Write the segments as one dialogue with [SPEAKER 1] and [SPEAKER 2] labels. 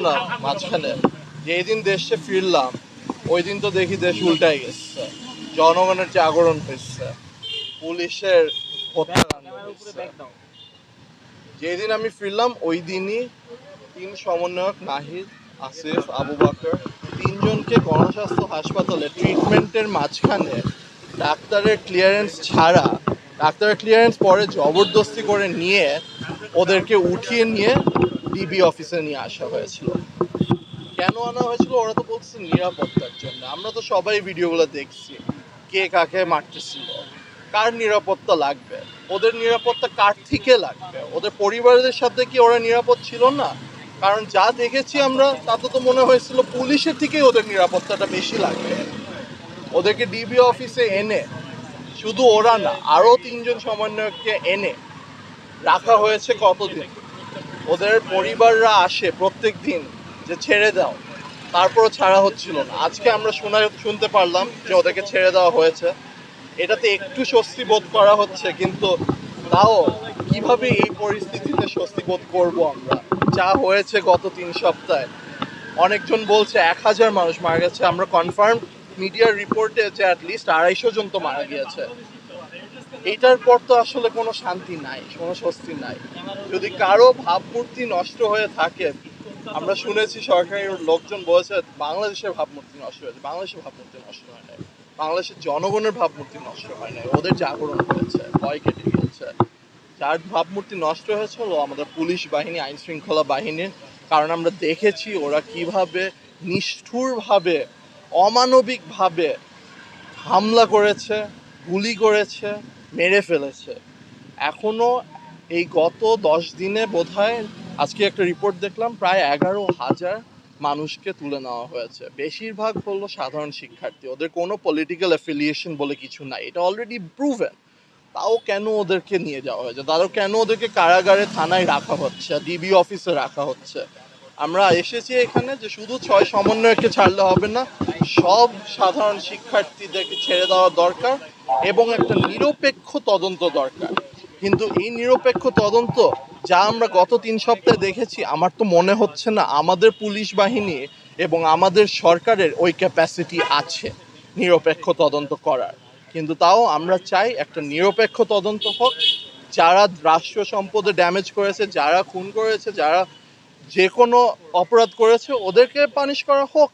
[SPEAKER 1] না মাঝখানে যেদিন দেশে ফিরলাম ওই দিন তো দেখি দেশ উল্টাই গেছে, জনগণের জাগরণ হয়েছে, পুলিশের হত্যাকাণ্ড হয়েছে। যেদিন আমি ফিরলাম ওই দিনই 3 সমন্বয়ক নাহিদ, আসিফ, আবু বকর তিনজনকে গণস্বাস্থ্য হাসপাতালে ট্রিটমেন্টের মাঝখানে ডাক্তারের ক্লিয়ারেন্স ছাড়া, ডাক্তারের ক্লিয়ারেন্স পরে জবরদস্তি করে নিয়ে ওদেরকে উঠিয়ে নিয়ে ডিবি অফিসে নিয়ে আসা হয়েছিল। কেন আনা হয়েছিল? ওরা তো বলছে নিরাপত্তার জন্য। আমরা তো সবাই ভিডিওগুলো দেখছি, কে কাকে মারতেছিল। কার নিরাপত্তা লাগবে? ওদের নিরাপত্তা কার থেকে লাগবে? ওদের পরিবারদের সাথে কি ওরা নিরাপদ ছিল না? কারণ যা দেখেছি আমরা তাতে তো মনে হয়েছিল পুলিশের থেকেই ওদের নিরাপত্তাটা বেশি লাগবে। ওদেরকে ডিবি অফিসে এনে, শুধু ওরা না আরও 3 জন সমন্বয়ককে এনে রাখা হয়েছে কতদিন। ওদের পরিবাররা আসে প্রত্যেক দিন যে ছেড়ে দাও, তারপরও ছাড়া হচ্ছিল না। আজকে আমরা শুনতে পারলাম যে ওদেরকে ছেড়ে দেওয়া হয়েছে, এটাতে একটু স্বস্তি বোধ করা হচ্ছে। কিন্তু তাও কিভাবে এই পরিস্থিতিতে স্বস্তি বোধ করবো আমরা? যা হয়েছে গত 3 সপ্তাহে, অনেকজন বলছে 1000 মানুষ মারা গেছে। আমরা কনফার্ম মিডিয়ার রিপোর্টে যে অ্যাটলিস্ট 250 জন তো মারা গিয়েছে। এইটার পর তো আসলে কোনো শান্তি নাই, কোনো স্বস্তি নাই। যদি কারো ভাবমূর্তি নষ্ট হয়ে থাকে, আমরা শুনেছি সরকারি লোকজন বলেছে বাংলাদেশের ভাবমূর্তি নষ্ট হয়েছে। বাংলাদেশের ভাবমূর্তি নষ্ট হয় নাই, বাংলাদেশের জনগণের ভাবমূর্তি নষ্ট হয় নাই, ওদের জাগরণ হয়েছে, ভয় কেটে গিয়েছে। যার ভাবমূর্তি নষ্ট হয়েছে হলো আমাদের পুলিশ বাহিনী, আইন শৃঙ্খলা বাহিনীর। কারণ আমরা দেখেছি ওরা কিভাবে নিষ্ঠুরভাবে, অমানবিকভাবে হামলা করেছে, গুলি করেছে, মেরে ফেলেছে। এখনো এই গত 10 দিনে বোধহয়, আজকে একটা রিপোর্ট দেখলাম, প্রায় 11,000 মানুষকে তুলে নেওয়া হয়েছে। বেশিরভাগ হলো সাধারণ শিক্ষার্থী, ওদের কোনো পলিটিক্যাল অ্যাফিলিয়েশন বলে কিছু নাই, এটা অলরেডি প্রুভেন। তাও কেন ওদেরকে নিয়ে যাওয়া হয়েছে? তারও কেন ওদেরকে কারাগারে, থানায় রাখা হচ্ছে, ডিবি অফিসে রাখা হচ্ছে? আমরা এসেছি এখানে যে শুধু 6 সমন্বয়কে ছাড়লে হবে না, সব সাধারণ শিক্ষার্থীদেরকে ছেড়ে দেওয়া দরকার এবং একটা নিরপেক্ষ তদন্ত দরকার। কিন্তু এই নিরপেক্ষ তদন্ত যা আমরা গত 3 সপ্তাহে দেখেছি, আমার তো মনে হচ্ছে না আমাদের পুলিশ বাহিনী এবং আমাদের সরকারের ওই ক্যাপাসিটি আছে নিরপেক্ষ তদন্ত করার। কিন্তু তাও আমরা চাই একটা নিরপেক্ষ তদন্ত হোক। যারা রাষ্ট্র সম্পদে ড্যামেজ করেছে, যারা খুন করেছে, যারা যে কোনো অপরাধ করেছে, ওদেরকে পানিশ করা হোক।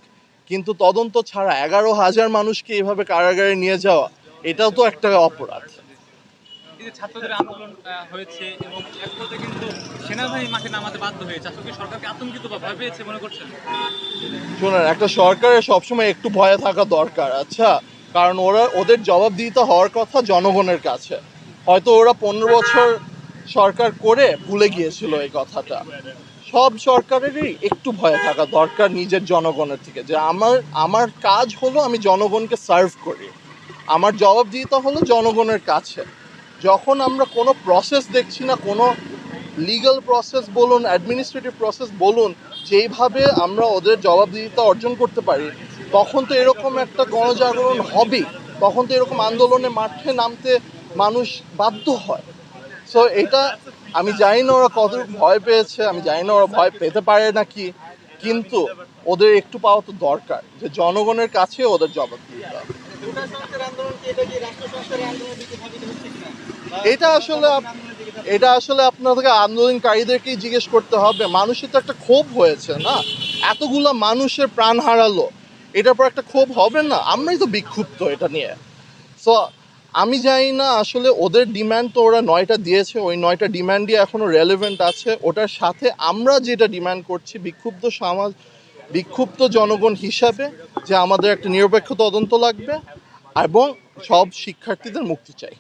[SPEAKER 1] কিন্তু তদন্ত ছাড়া 11,000 মানুষকে এইভাবে কারাগারে নিয়ে যাওয়া, এটাও তো একটা অপরাধ।
[SPEAKER 2] ছাত্রদের আন্দোলন হয়েছে এবং এক পর্যায়ে কিন্তু সেনাবাহিনী মাঠে নামাতে বাধ্য হয়েছে। আসলে সরকারকে আতঙ্কিত বা ভয় পেয়েছে মনে করছেন?
[SPEAKER 1] শোনেন, একটা সরকারের সবসময় একটু ভয়ে থাকা দরকার, আচ্ছা? কারণ ওদের জবাবদিহিতা হওয়ার কথা জনগণের কাছে। হয়তো ওরা 15 বছর সরকার করে ভুলে গিয়েছিল এই কথাটা। সব সরকারেরই একটু ভয়ে থাকা দরকার নিজের জনগণের থেকে, যে আমার কাজ হলো আমি জনগণকে সার্ভ করি, আমার জবাবদিহিতা হলো জনগণের কাছে। যখন আমরা কোনো প্রসেস দেখছি না, কোনো লিগ্যাল প্রসেস বলুন, অ্যাডমিনিস্ট্রেটিভ প্রসেস বলুন, যেইভাবে আমরা ওদের জবাবদিহিতা অর্জন করতে পারি, তখন তো এরকম একটা গণজাগরণ হবেই, তখন তো এরকম আন্দোলনে মাঠে নামতে মানুষ বাধ্য হয়। সো এটা আমি জানি না ওরা কতটুকু ভয় পেয়েছে, আমি জানি না ওরা ভয় পেতে পারে নাকি, কিন্তু ওদের একটু পাওয়া তো দরকার যে জনগণের কাছে ওদের জবাবদিহিতা। এটা আসলে আপনাদেরকে আন্দোলনকারীদেরকেই জিজ্ঞেস করতে হবে। মানুষের তো একটা ক্ষোভ হয়েছে না, এতগুলা মানুষের প্রাণ হারালো, এটার পর একটা ক্ষোভ হবে না? আমরাই তো বিক্ষুব্ধ এটা নিয়ে। সো আমি জানি না আসলে ওদের ডিমান্ড তো ওরা 9টা দিয়েছে, ওই 9টা ডিমান্ডই এখনো রেলেভেন্ট আছে। ওটার সাথে আমরা যেটা ডিমান্ড করছি বিক্ষুব্ধ জনগণ হিসাবে, যে আমাদের একটা নিরপেক্ষ তদন্ত লাগবে এবং সব শিক্ষার্থীদের মুক্তি চাই।